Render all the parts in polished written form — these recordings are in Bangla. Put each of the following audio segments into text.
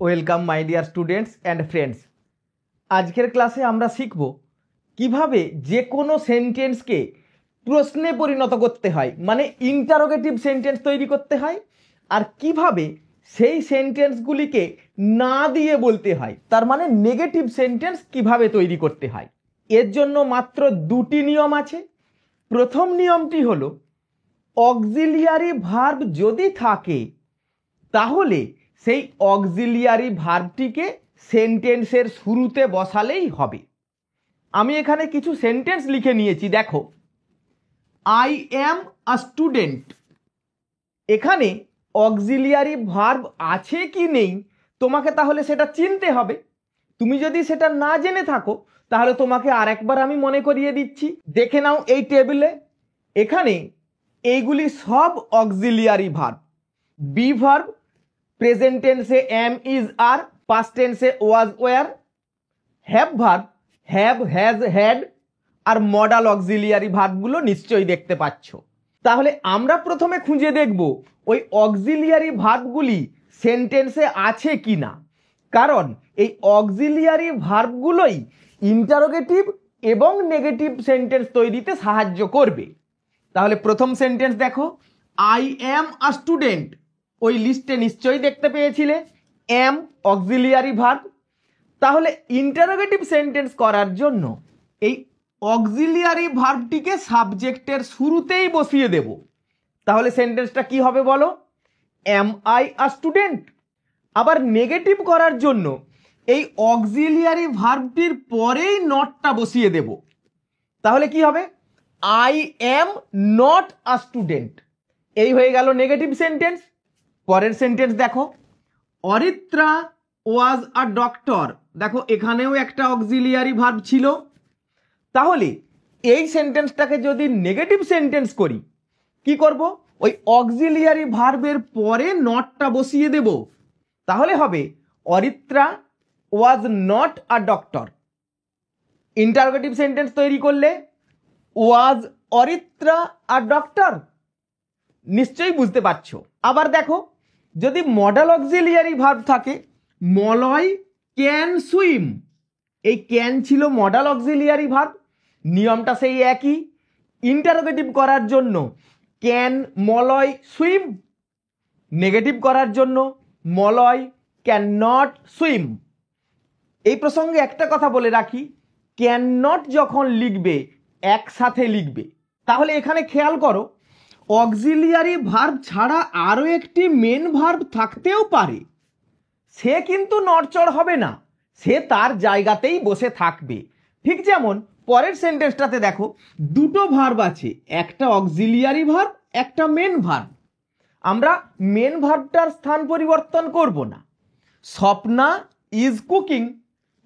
Welcome my dear students and friends. আজকের ক্লাসে আমরা শিখব কিভাবে যে কোনো সেন্টেন্সকে প্রশ্নে পরিণত করতে হয়, মানে ইন্টারোগেটিভ সেন্টেন্স তৈরি করতে হয়, আর কিভাবে সেই সেন্টেন্সগুলিকে না দিয়ে বলতে হয়, তার মানে নেগেটিভ সেন্টেন্স কিভাবে তৈরি করতে হয়। এর জন্য মাত্র দুটি নিয়ম আছে। প্রথম নিয়মটি হলো অক্সিলিয়ারি ভার্ব যদি থাকে তাহলে সেই অক্সিলিয়ারি ভার্বটিকে সেন্টেন্সের শুরুতে বসালেই হবে। আমি এখানে কিছু সেন্টেন্স লিখে নিয়েছি, দেখো। আই অ্যাম আ স্টুডেন্ট, এখানে অক্সিলিয়ারি ভার্ব আছে কি নেই তোমাকে তাহলে সেটা চিনতে হবে। তুমি যদি সেটা না জেনে থাকো তাহলে তোমাকে আরেকবার আমি মনে করিয়ে দিচ্ছি। দেখে নাও এই টেবিলে, এখানে এইগুলি সব auxiliary verb. Be verb, present টেন্সে এম ইজ আর, পাস্ট টেন্সে was were, have verb have has had, আর মডাল অক্সিলিয়ারি ভার্বগুলো নিশ্চয়ই দেখতে পাচ্ছ। তাহলে আমরা প্রথমে খুঁজে দেখব ওই অক্সিলিয়ারি ভার্বগুলি সেন্টেন্সে আছে কি না, কারণ এই অক্সিলিয়ারি ভার্বগুলোই ইন্টারোগেটিভ এবং নেগেটিভ সেন্টেন্স তৈরিতে সাহায্য করবে। তাহলে প্রথম সেন্টেন্স দেখো, আই অ্যাম আ স্টুডেন্ট। ওই লিস্টে নিশ্চয়ই দেখতে পেয়েছিলে অ্যাম অক্সিলিয়ারি ভার্ব। তাহলে ইন্টারোগেটিভ সেন্টেন্স করার জন্য এই অক্সিলিয়ারি ভার্বটিকে সাবজেক্টের শুরুতেই বসিয়ে দেব। তাহলে সেন্টেন্সটা কি হবে বলো? Am I a student. আবার নেগেটিভ করার জন্য এই অক্সিলিয়ারি ভার্বটির পরেই নটটা বসিয়ে দেব। তাহলে কি হবে? I am not a student. এই হয়ে গেল নেগেটিভ সেন্টেন্স। পরের সেন্টেন্স দেখো, অরিত্রা ওয়াজ আ ডক্টর। দেখো এখানেও একটা অক্সিলিয়ারি ভার্ব ছিল। তাহলে এই সেন্টেন্সটাকে যদি নেগেটিভ সেন্টেন্স করি কি করব? ওই অক্সিলিয়ারি ভার্বের পরে নটটা বসিয়ে দেব। তাহলে হবে Aritra was not a doctor. Interrogative sentence তৈরি করলে ওয়াজ অরিত্রা আ ডক্টর, নিশ্চয়ই বুঝতে পারছো। আবার দেখো, যদি মডাল অক্সিলিয়ারি ভার্ব থাকে, মলয় ক্যান সুইম। এই ক্যান ছিল মডাল অক্সিলিয়ারি ভার্ব, নিয়মটা সেই একই। ইন্টারোগেটিভ করার জন্য ক্যান মলয় সুইম, নেগেটিভ করার জন্য মলয় ক্যান নট সুইম। এই প্রসঙ্গে একটা কথা বলে রাখি, ক্যান নট যখন লিখবে একসাথে লিখবে। তাহলে এখানে খেয়াল করো, অক্সিলিয়ারি ভার্ব ছাড়া আরও একটি মেন ভার্ব থাকতেও পারে, সে কিন্তু নড়চড় হবে না, সে তার জায়গাতেই বসে থাকবে। ঠিক যেমন পরের সেন্টেন্সটাতে দেখো, দুটো ভার্ব আছে, একটা অক্সিলিয়ারি ভার্ব একটা মেন ভার্ব। আমরা মেন ভার্বটার স্থান পরিবর্তন করব না। স্বপ্না ইজ কুকিং,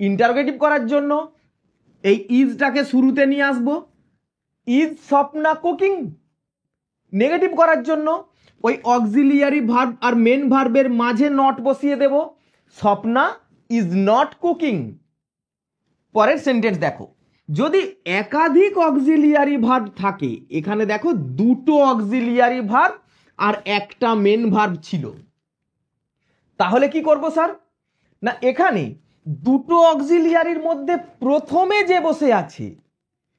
ইন্টারোগেটিভ করার জন্য এই ইজটাকে শুরুতে নিয়ে আসবো, ইজ স্বপ্না কুকিং। নেগেটিভ করার জন্য ওই অক্সিলিয়ারি ভার্ব আর মেন ভার্বের মাঝে নট বসিয়ে দেব, স্বপ্না ইজ নট কুকিং। পরের সেন্টেন্স দেখো, যদি একাধিক অক্সিলিয়ারি ভার্ব থাকে, এখানে দেখো দুটো অক্সিলিয়ারি ভার্ব আর একটা মেন ভার্ব ছিল, তাহলে কি করব স্যার? না, এখানে দুটো অক্সিলিয়ারির মধ্যে প্রথমে যে বসে আছে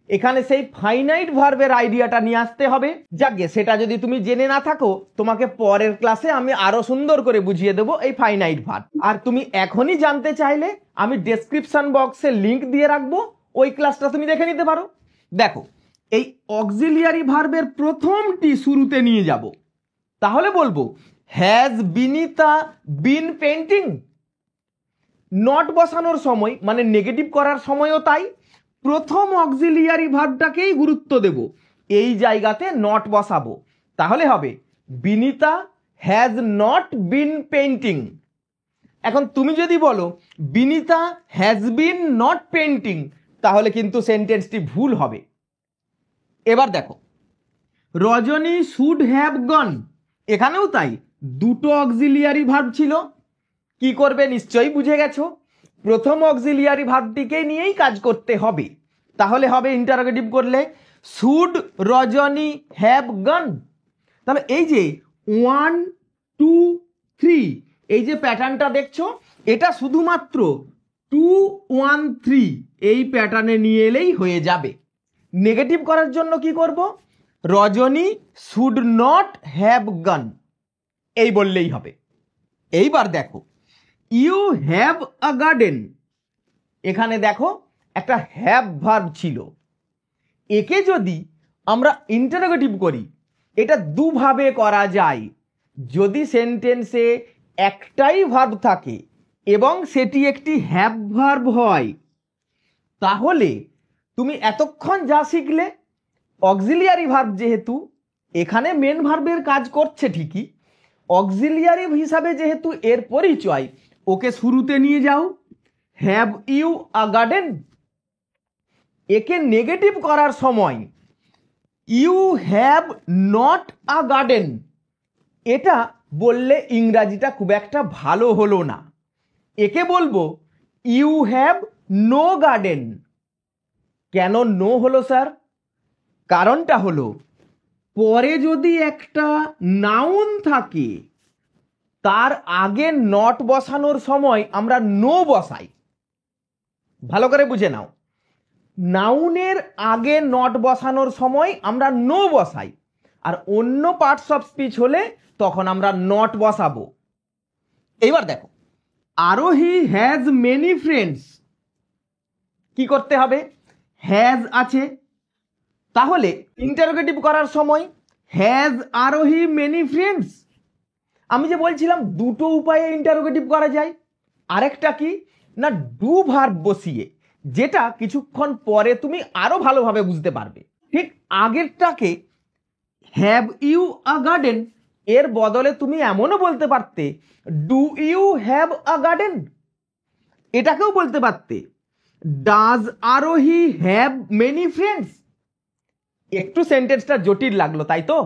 এখানে সেই ফাইনাইট ভার্বের আইডিয়াটা নিয়ে আসতে হবে। যাকে সেটা যদি তুমি জেনে না থাকো, তোমাকে পরের ক্লাসে আমি আরো সুন্দর করে বুঝিয়ে দেবো এই ফাইনাইট ভার্ব। আর তুমি এখনই জানতে চাইলে আমি ডেসক্রিপশন বক্সে লিংক দিয়ে রাখবো, ওই ক্লাসটা তুমি দেখে নিতে পারো। দেখো, এই অক্সিলিয়ারি ভার্বের প্রথমটি শুরুতে নিয়ে যাব। তাহলে বলবো has Binita been painting. Not বসানোর সময় মানে নেগেটিভ করার সময়ও তাই, প্রথম অক্সিলিয়ারি ভার্বটাকেই গুরুত্ব দেব, এই জায়গাতে নট বসাবো। তাহলে হবে Binita has not been painting. এখন তুমি যদি বলো Binita has been not painting, তাহলে কিন্তু সেন্টেন্সটি ভুল হবে। এবার দেখো, রজনী শুড হ্যাভ গন। এখানেও তাই, দুটো অক্সিলিয়ারি ভার্ব ছিল। কি করবে নিশ্চয়ই বুঝে গেছো, প্রথম অক্সিলিয়ারি ভার্বটিকে নিয়েই কাজ করতে হবে। তাহলে হবে ইন্টারোগেটিভ করলে শুড রজনী হ্যাভ গন। তাহলে এই যে 1 2 3 এই যে প্যাটার্নটা দেখছো, এটা শুধুমাত্র 213 এই প্যাটার্নে নিয়ে এলেই হয়ে যাবে। নেগেটিভ করার জন্য কি করব? রজনী শুড নট হ্যাভ গান এই বললেই হবে। এইবার দেখো, ইউ হ্যাভ আ গার্ডেন, এখানে দেখো একটা হ্যাভ ভার্ব ছিল। একে যদি আমরা ইন্টারোগেটিভ করি, এটা দুভাবে করা যায়। যদি সেন্টেন্সে একটাই ভার্ব থাকে এবং সেটি একটি হ্যাভ ভার্ব হয়, তাহলে তুমি এতক্ষণ যা শিখলে, অক্সিলিয়ারি ভার্ব যেহেতু এখানে মেন ভার্বের কাজ করছে ঠিকই, অক্সিলিয়ারি হিসাবে যেহেতু এর পরিচয়, ওকে শুরুতে নিয়ে যাও, হ্যাভ ইউ আ গার্ডেন। একে নেগেটিভ করার সময় you have not a garden, এটা বললে ইংরাজিটা খুব একটা ভালো হলো না। একে বলবো ইউ হ্যাভ নো গার্ডেন। কেন নো হলো স্যার? কারণটা হলো, পরে যদি একটা নাউন থাকে, তার আগে নট বসানোর সময় আমরা নো বসাই। ভালো করে বুঝে নাও, নাউনের আগে নট বসানোর সময় আমরা নো বসাই, আর অন্য পার্টস অফ স্পিচ হলে তখন আমরা নট বসাবো। এইবার দেখো, আরোহী হ্যাজ মেনি ফ্রেন্ডস, কি করতে হবে? হ্যাজ আছে, তাহলে ইন্টারোগেটিভ করার সময় হ্যাজ আরোহী মেনি ফ্রেন্ডস। আমি যে বলছিলাম দুটো উপায়ে ইন্টারোগেটিভ করা যায়। আরেকটা কি না, ডু ভার্ব বসিয়ে, যেটা কিছুক্ষণ পরে তুমি আরো ভালোভাবে বুঝতে পারবে। ঠিক আগেরটাকে হ্যাভ ইউ আ গার্ডেন, এর বদলে তুমি এমনও বলতে পারতে do you have a garden. এটাকেও বলতে পারতে ডাজ আরোহী হ্যাভ মেনি ফ্রেন্ডস। একটু সেন্টেন্সটা জটিল লাগলো তাই তো?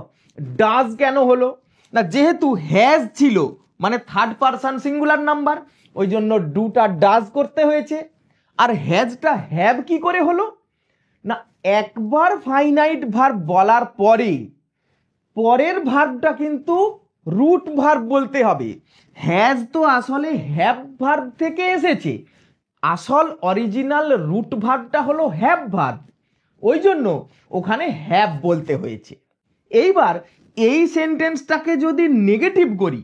ডাজ কেন হলো না, যেহেতু হ্যাজ ছিল মানে থার্ড পারসন সিঙ্গুলার নাম্বার, ওই জন্য ডুটা ডাজ করতে হয়েছে। আর হ্যাজটা হ্যাভ কি করে হলো না, একবার ফাইনাইট ভার্ব বলার পরে পরের ভার্বটা কিন্তু রুট ভার্ব বলতে হবে। হ্যাজ তো আসলে হ্যাভ ভার্ব থেকে এসেছে, আসল অরিজিনাল রুট ভার্বটা হলো হ্যাভ ভার্ব, ওই জন্য ওখানে হ্যাভ বলতে হয়েছে। এইবার এই সেন্টেন্সটাকে যদি নেগেটিভ করি,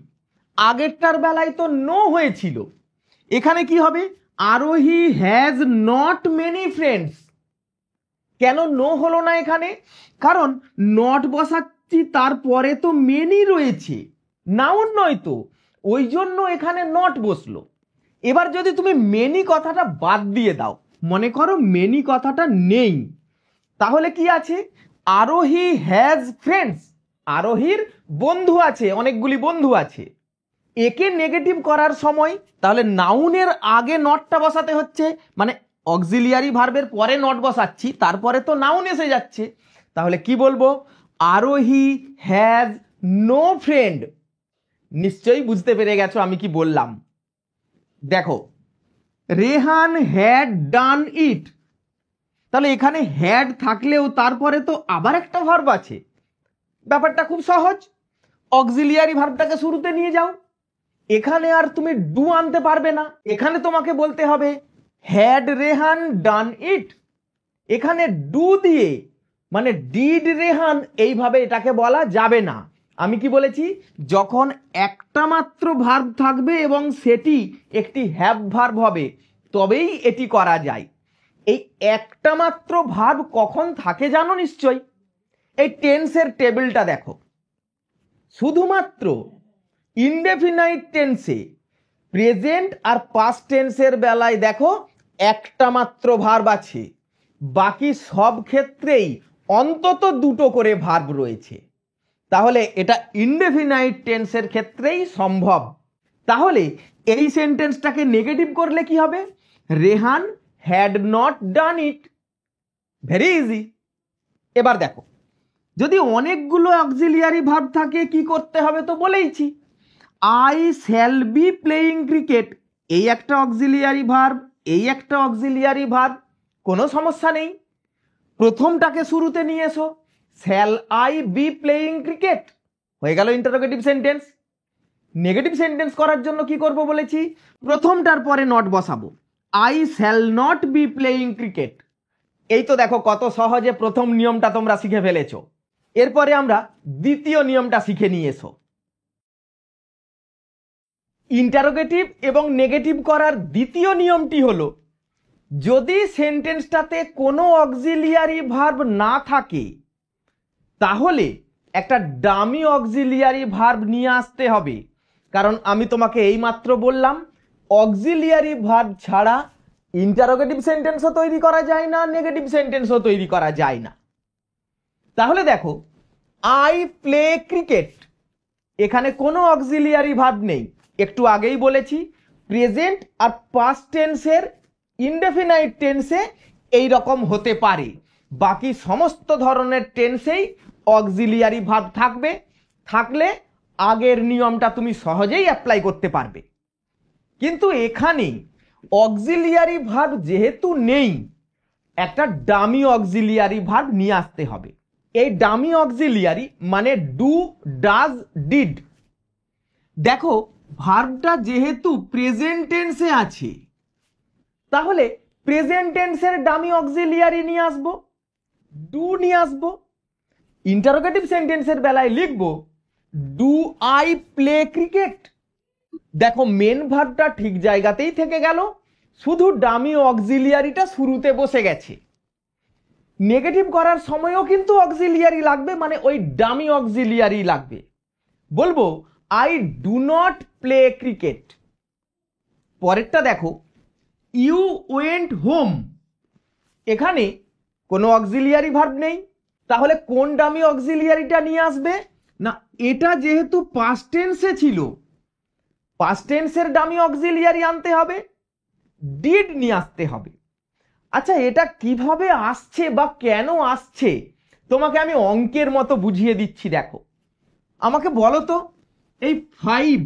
আগেরটার বেলায় তো নো হয়েছিল, এখানে কি হবে? আরোহী হ্যাজ নট মেনি ফ্রেন্ডস। কেন নো হলো না এখানে? কারণ নট বসাচ্ছি, তারপরে তো মেনি রয়েছে, নাউন নয় তো, ওই জন্য এখানে নট বসলো। এবার যদি তুমি মেনি কথাটা বাদ দিয়ে দাও, মনে করো মেনি কথাটা নেই, তাহলে কি আছে? আরোহী হ্যাজ ফ্রেন্ডস, আরোহীর বন্ধু আছে, অনেকগুলি বন্ধু আছে। একে নেগেটিভ করার সময় তাহলে নাউনের আগে নটটা বসাতে হচ্ছে, মানে অক্সিলিয়ারি ভার্বের পরে নট বসাচ্ছি, তারপরে তো নাউন এসে যাচ্ছে। তাহলে কি বলবো? আরোহী হ্যাজ নো ফ্রেন্ড। নিশ্চয়ই বুঝতে পেরে গেছো আমি কি বললাম। দেখো, রেহান হ্যাড ডান ইট, তাহলে এখানে হ্যাড থাকলেও তারপরে তো আবার একটা ভার্ব আছে। ব্যাপারটা খুব সহজ, অক্সিলিয়ারি ভার্বটাকে শুরুতে নিয়ে যাও। এখানে আর তুমি ডু আনতে পারবে না, এখানে তোমাকে বলতে হবে হ্যাড রেহান ডান ইট। এখানে ডু দিয়ে মানে ডিড রেহান এইভাবে এটাকে বলা যাবে না। আমি কি বলেছি? যখন একটা মাত্র ভার্ব থাকবে এবং সেটি একটি হ্যাভ ভার্ব হবে, তবেই এটি করা যায়। এই একটা মাত্র ভার্ব কখন থাকে জানো নিশ্চয়ই? এই টেন্সের টেবিলটা দেখো, শুধুমাত্র ইনডেফিনাইট টেন্সে, প্রেজেন্ট আর পাস্ট টেন্সের বেলায় দেখো একটা মাত্র ভার্ব আছে, বাকি সব ক্ষেত্রেই অন্তত দুটো করে ভার্ব রয়েছে। তাহলে এটা ইনডেফিনাইট টেন্সের ক্ষেত্রেই সম্ভব। তাহলে এই সেন্টেন্সটাকে নেগেটিভ করলে কি হবে? Rehan had not done it. Very easy. এবার দেখো, যদি অনেকগুলো অক্সিলিয়ারি ভার্ব থাকে কি করতে হবে তো বলেইছি। I shall be playing cricket, এই একটা অক্সিলিয়ারি ভার্ব, এই একটা অক্সিলিয়ারি ভার্ব, কোনো সমস্যা নেই। প্রথমটাকে শুরুতে নিয়ে এসো, shall I B playing cricket, হয়ে গেল ইন্টারোগেটিভ সেন্টেন্স। নেগেটিভ সেন্টেন্স করার জন্য কি করব বলেছি, প্রথমটার পরে নট বসাবো। I shall not be playing cricket. এই তো দেখো কত সহজে প্রথম নিয়মটা তোমরা শিখে ফেলেছো। এরপরে আমরা দ্বিতীয় নিয়মটা শিখে নিয়ে এসো। ইন্টারোগেটিভ এবং নেগেটিভ করার দ্বিতীয় নিয়মটি হলো, যদি সেন্টেন্সটাতে কোনো অক্সিলিয়ারি ভার্ব না থাকে তাহলে একটা ডামি অক্সিলিয়ারি ভার্ব নিয়ে আসতে হবে। কারণ আমি তোমাকে এইমাত্র বললাম অক্সিলিয়ারি ভার্ব ছাড়া ইন্টারোগেটিভ সেন্টেন্সও তৈরি করা যায় না, নেগেটিভ সেন্টেন্সও তৈরি করা যায় না। তাহলে দেখো, আই প্লে ক্রিকেট, এখানে কোনো অক্সিলিয়ারি ভার্ব নেই। একটু আগেই বলেছি প্রেজেন্ট আর পাস্ট টেন্সের ইনডেফিনাইট টেন্সে এই রকম হতে পারে, বাকি সমস্ত ধরনের টেন্সেই অক্সিলিয়ারি ভার্ব থাকবে। থাকলে আগের নিয়মটা তুমি সহজেই অ্যাপ্লাই করতে পারবে। কিন্তু এখানে অক্সিলিয়ারি ভার্ব যেহেতু নেই, একটা ডামি অক্সিলিয়ারি ভার্ব নিয়ে আসতে হবে। এই ডামি অক্সিলিয়ারি মানে ডু, ডাজ, ডিড। দেখো ভার্বটা যেহেতু প্রেজেন্ট টেন্সে আছে, তাহলে প্রেজেন্ট টেন্সের ডামি অক্সিলিয়ারি নিয়ে আসবো, ডু নিয়ে আসবো। ইন্টারোগেটিভ সেন্টেন্সের বেলায় লিখবো ডু আই প্লে ক্রিকেট। দেখো মেন ভার্বটা ঠিক জায়গাতেই থেকে গেল, শুধু ডামি অক্সিলিয়ারিটা শুরুতে বসে গেছে। নেগেটিভ করার সময়ও কিন্তু অক্সিলিয়ারি লাগবে, মানে ওই ডামি অক্সিলিয়ারি লাগবে। বলবো I do not play cricket. পরেরটা দেখো, ইউ ওয়েন্ট হোম, এখানে কোনো অক্সিলিয়ারি ভার্ব নেই, তাহলে কোন ডামি অক্সিলিয়ারিটা নিয়ে আসবে না, এটা যেহেতু পাস্ট টেন্সে ছিল, পাস্ট টেন্সের ডামি অক্সিলিয়ারি আনতে হবে, ডিড নিয়ে আসতে হবে। আচ্ছা এটা কিভাবে আসছে বা কেন আসছে তোমাকে আমি অঙ্কের মতো বুঝিয়ে দিচ্ছি। দেখো আমাকে বলো তো, এই 5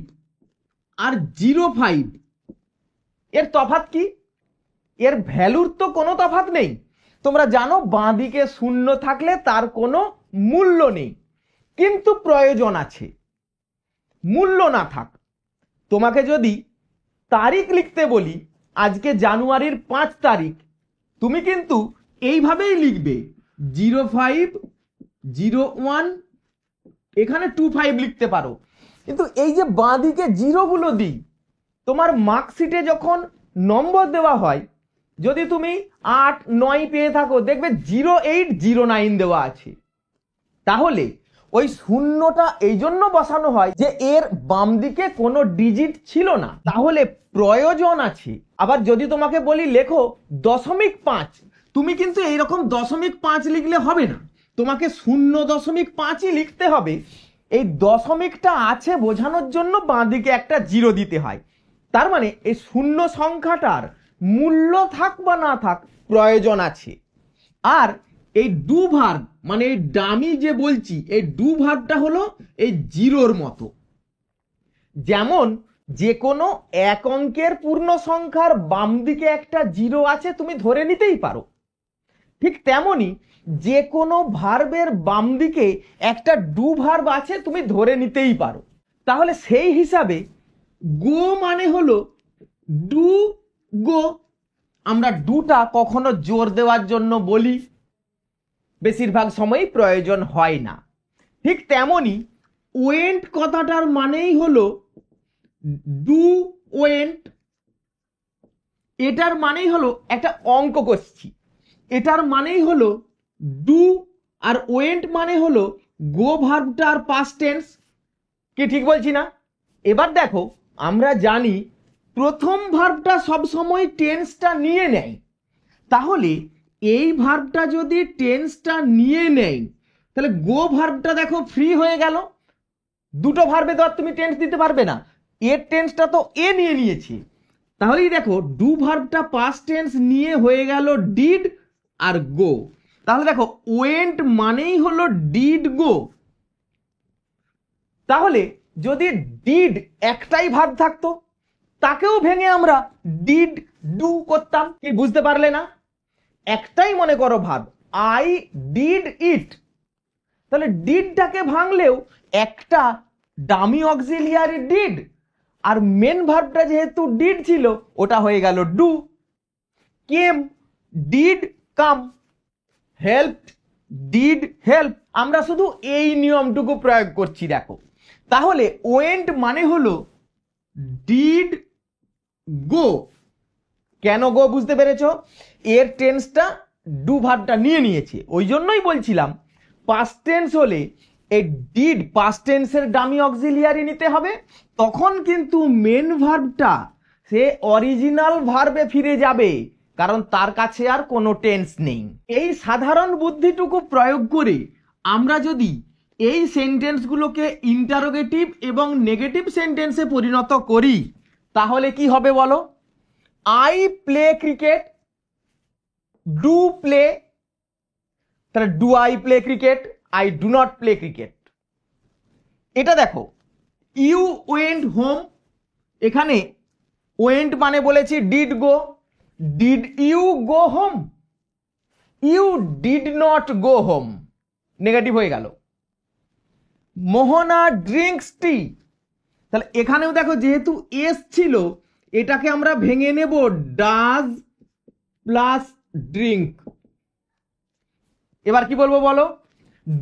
আর 05 এর তফাৎ কি? এর ভ্যালুর তো কোনো তফাৎ নেই। তোমরা জানো বাঁ দিকে শূন্য থাকলে তার কোনো মূল্য নেই, কিন্তু প্রয়োজন আছে। মূল্য না থাক, তোমাকে যদি তারিখ লিখতে বলি আজকে জানুয়ারির 5 তারিখ, তুমি কিন্তু এইভাবেই লিখবে 05 01, এখানে 25 লিখতে পারো। কিন্তু এই যে বাঁ দিকে জিরোগুলো দিই, তোমার মার্কশিটে যখন নম্বর দেওয়া হয়, যদি তুমি 8 9 পেয়ে থাকো দেখবে 0809 দেওয়া আছে। তাহলে ওই শূন্যটা এই জন্য বসানো হয় যে এর বাম দিকে কোনো ডিজিট ছিল না, তাহলে প্রয়োজন আছে। আবার যদি তোমাকে বলি লেখো 0.5, তুমি কিন্তু এইরকম 0.5 লিখলে হবে না, তোমাকে 0.5ই লিখতে হবে। এই দশমিকটা আছে বোঝানোর জন্য বাঁ দিকে একটা জিরো দিতে হয়। তার মানে এই শূন্য সংখ্যাটার মূল্য থাক বা না থাক প্রয়োজন আছে। আর এই ডু ভার্ব মানে এই ডামি যে বলছি, এই ডু ভার্বটা হলো এই জিরোর মতো। যেমন যে কোনো এক অঙ্কের পূর্ণ সংখ্যার বাম দিকে একটা জিরো আছে তুমি ধরে নিতেই পারো, ঠিক তেমনি যে কোনো ভার্বের বাম দিকে একটা ডু ভার্ব আছে তুমি ধরে নিতেই পারো। তাহলে সেই হিসাবে গো মানে হলো ডু গো। আমরা ডুটা কখনো জোর দেওয়ার জন্য বলি, বেশিরভাগ সময়ই প্রয়োজন হয় না। ঠিক তেমনি ওয়েন্ট কথাটার মানেই হলো ডু ওয়েন্ট। এটার মানেই হলো একটা অঙ্ক করছি, এটার মানেই হলো ডু, আর ওয়েন্ট মানে হলো গো ভার্বটার পাস্ট টেন্স। কি ঠিক বলছি না? এবার দেখো আমরা জানি প্রথম ভার্বটা সবসময় টেন্সটা নিয়ে নেয়, তাহলে এই ভার্বটা যদি টেন্সটা নিয়ে নেয় তাহলে গো ভার্বটা দেখো ফ্রি হয়ে গেল। দুটো ভার্বে তো আর তুমি টেন্স দিতে পারবে না, এর টেন্সটা তো এ নিয়ে নিয়েছি। তাহলেই দেখো ডু ভার্বটা পাস্ট টেন্স নিয়ে হয়ে গেল ডিড আর গো। তাহলে দেখো ওয়েন্ট মানেই হলো ডিড গো। তাহলে যদি ডিড একটাই ভার্ব থাকতো তাকেও ভেঙে আমরা ডিড ডু করতাম। কি বুঝতে পারলে না? একটাই মনে করো ভার্ব, আই ডিড ইট, তাহলে ডিডটাকে ভাঙলেও একটা ডামি অক্সিলিয়ারি ডিড, আর মেন ভার্বটা যেহেতু ডিড ছিল ওটা হয়ে গেল do. Came, did come. Help, did help. আমরা শুধু এই নিয়মটুকু প্রয়োগ করছি দেখো। তাহলে ওয়েন্ট মানে হলো ডিড গো। কেন গো বুঝতে পেরেছো? এর টেন্সটা ডু ভার্বটা নিয়ে নিয়েছে, ওই জন্যই বলছিলাম পাস্ট টেন্স হলে এই ডিড পাস্ট টেন্সের ডামি অক্সিলিয়ারি নিতে হবে, তখন কিন্তু মেন ভার্বটা সে অরিজিনাল ভার্বে ফিরে যাবে, কারণ তার কাছে আর কোনো টেন্স নেই। এই সাধারণ বুদ্ধিটুকু প্রয়োগ করে আমরা যদি এই সেন্টেন্সগুলোকে ইন্টারোগেটিভ এবং নেগেটিভ সেন্টেন্সে পরিণত করি তাহলে কি হবে বলো? I play cricket, do play, তাহলে do I play cricket, I do not play cricket. এটা দেখো, ইউ ওয়েন্ট হোম, এখানে ওয়েন্ট মানে বলেছি did go, did you go home? You did not go home, negative হয়ে গেল। মোহনা ড্রিঙ্কস টি, তাহলে এখানেও দেখো যেহেতু এস ছিল এটাকে আমরা ভেঙে নেব ডাজ প্লাস ড্রিঙ্ক। এবার কি বলবো বলো?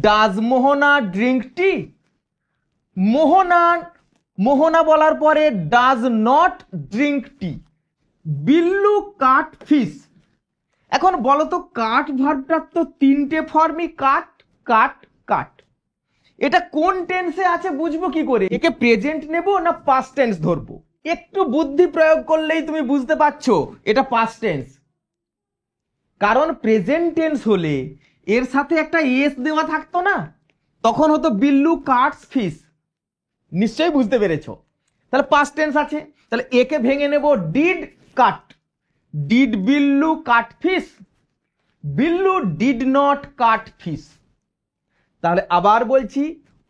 ডাজ মোহনা ড্রিঙ্ক টি? মোহনা, মোহনা বলার পরে does not drink tea. Billu cut fish. এখন বলো তো কাট ভার্বটার তো তিনটে ফর্মই, কাট কাট কাট। এটা কোন টেন্সে আছে বুঝবো কি করে? একে প্রেজেন্ট নেব না পাস্ট টেন্স ধরবো? একটু বুদ্ধি প্রয়োগ করলেই তুমি বুঝতে পারছো এটা পাস্ট টেন্স। কারণ প্রেজেন্ট টেন্স হলে এর সাথে একটা এস দেওয়া থাকতো না, তখন হতো বিল্লু কাটস ফিশ। নিশ্চয়ই বুঝতে পেরেছো। তাহলে পাস্ট টেন্স আছে, তাহলে একে ভেঙে নেব did cut. Did Billu cut fish? Billu did not cut fish. তাহলে আবার বলছি,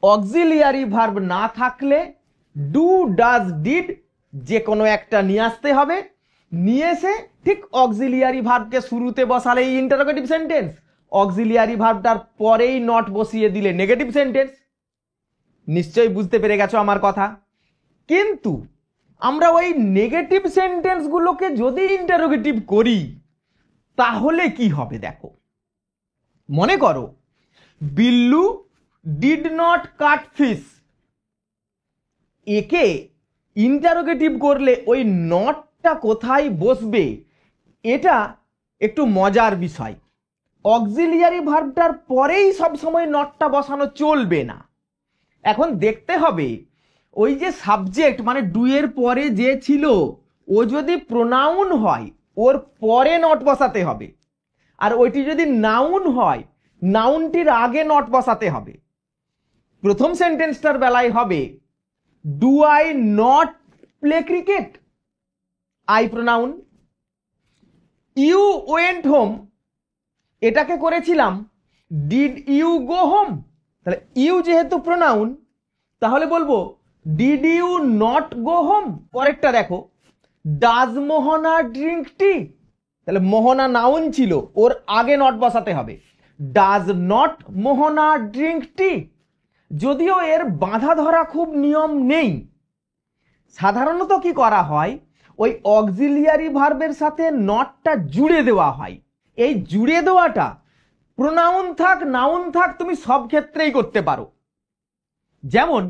অক্সিলিয়ারি ভার্ব না থাকলে ডু, ডাজ, ডিড যে কোনো একটা নিয়ে আসতে হবে। নিয়ে এসে ঠিক অক্সিলিয়ারি ভার্বকে শুরুতে বসালে ইন্টারোগেটিভ সেন্টেন্স, অক্সিলিয়ারি ভার্বটার পরেই নট বসিয়ে দিলে নেগেটিভ সেন্টেন্স। নিশ্চয়ই বুঝতে পেরে গেছো আমার কথা। কিন্তু আমরা ওই নেগেটিভ সেন্টেন্সগুলোকে যদি ইন্টারোগেটিভ করি তাহলে কি হবে দেখো। মনে করো Billu did not cut fish, একে ইন্টারোগেটিভ করলে ওই নটটা কোথায় বসবে এটা একটু মজার বিষয়। অক্সিলিয়ারি ভার্বটার পরেই সবসময় নটটা বসানো চলবে না। এখন দেখতে হবে ওই যে সাবজেক্ট মানে ডু এর পরে যে ছিল ও যদি প্রোনাউন হয় ওর পরে নট বসাতে হবে, আর ওইটি যদি নাউন হয় নাউনটির আগে নট বসাতে হবে। প্রথম সেন্টেন্সটার বেলায় হবে do I not play cricket, I pronoun. You went home, এটাকে করেছিলাম ডিড ইউ গো হোম, তাহলে ইউ যেহেতু প্রোনাউন তাহলে বলবো did you not go home. পরেরটা দেখো, ডাজ মোহনা ড্রিঙ্ক টি, তাহলে মোহনা নাউন ছিল ওর আগে নট বসাতে হবে, does not Mohana drink tea. যদিও এর বাঁধা ধরা খুব নিয়ম নেই, সাধারণত কি করা হয় ওই অক্সিলিয়ারি ভার্বের সাথে নটটা জুড়ে দেওয়া হয়। এই জুড়ে দেওয়াটা প্রোনাউন থাক নাউন থাক তুমি সব ক্ষেত্রেই করতে পারো। যেমন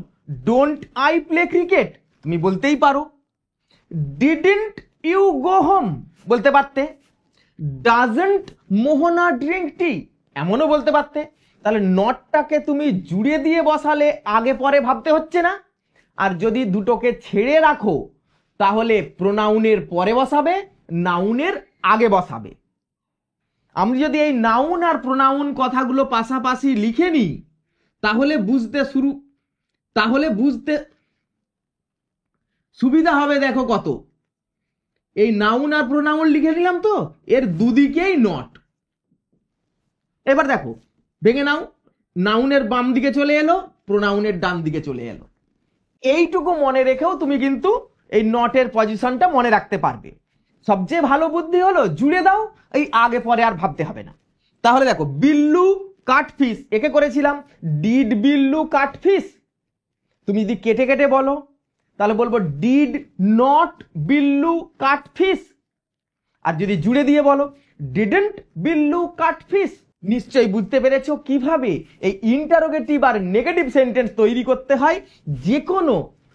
ডোন্ট আই প্লে ক্রিকেট তুমি বলতেই পারো, ডিডন্ট ইউ গো হোম বলতে পারতে, ডাজন্ট মোহনা ড্রিঙ্ক টি এমনও বলতে পারতে। তাহলে নটটাকে তুমি জুড়ে দিয়ে বসালে আগে পরে ভাবতে হচ্ছে না। আর যদি দুটোকে ছেড়ে রাখো তাহলে প্রোনাউনের পরে বসাবে, নাউনের আগে বসাবে। আমি যদি এই নাউন আর প্রোনাউন কথাগুলো পাশাপাশি লিখে নিই তাহলে বুঝতে সুবিধা হবে। দেখো কত, এই নাউন আর প্রোনাউন লিখে নিলাম তো, এর দুদিকেই নট। এবার দেখো ভেঙে নাও, নাউনের বাম দিকে চলে এলো, প্রোনাউনের ডান দিকে চলে এলো। এইটুকু মনে রেখেও তুমি কিন্তু এই নটের পজিশনটা মনে রাখতে পারবে। সবচেয়ে ভালো বুদ্ধি হলো জুড়ে দাও, এই আগে পরে আর ভাবতে হবে না। তাহলে দেখো বিল্লু কাট ফিশ, একে করেছিলাম ডিড বিল্লু কাট ফিশ, তুমি যদি কেটে কেটে বলো তাহলে বলবো did not Billu cut fish. আর যদি জুড়ে দিয়ে বলো ডিডন্ট বিল্লু কাট ফিশ। নিশ্চয়ই বুঝতে পেরেছো কিভাবে এই ইন্টারোগেটিভ আর নেগেটিভ সেন্টেন্স তৈরি করতে হয় যে কোনো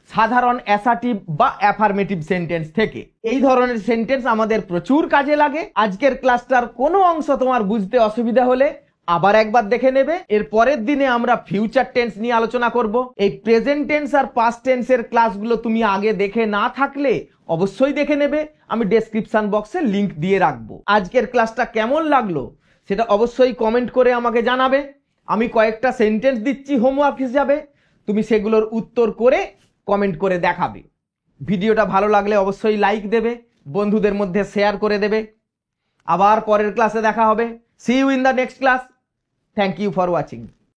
সাধারণ অ্যাসার্টিভ বা অ্যাফার্মেটিভ সেন্টেন্স থেকে। এই ধরনের সেন্টেন্স আমাদের প্রচুর কাজে লাগে। আজকের ক্লাসটার কোনো অংশ তোমার বুঝতে অসুবিধা হলে আবার একবার দেখে নেবে। এর পরের দিনে আমরা ফিউচার টেন্স নিয়ে আলোচনা করব। এই প্রেজেন্ট টেন্স আর পাস্ট টেন্সের ক্লাসগুলো তুমি আগে দেখে না থাকলে অবশ্যই দেখে নেবে, আমি ডেসক্রিপশন বক্সে লিংক দিয়ে রাখবো। আজকের ক্লাসটা কেমন লাগলো সেটা অবশ্যই কমেন্ট করে আমাকে জানাবে। আমি কয়েকটা সেন্টেন্স দিচ্ছি হোমওয়ার্ক হিসাবে, তুমি সেগুলোর উত্তর করে কমেন্ট করে দেখাবে। ভিডিওটা ভালো লাগলে অবশ্যই লাইক দেবে, বন্ধুদের মধ্যে শেয়ার করে দেবে। আবার পরের ক্লাসে দেখা হবে। See you in the next class. Thank you for watching.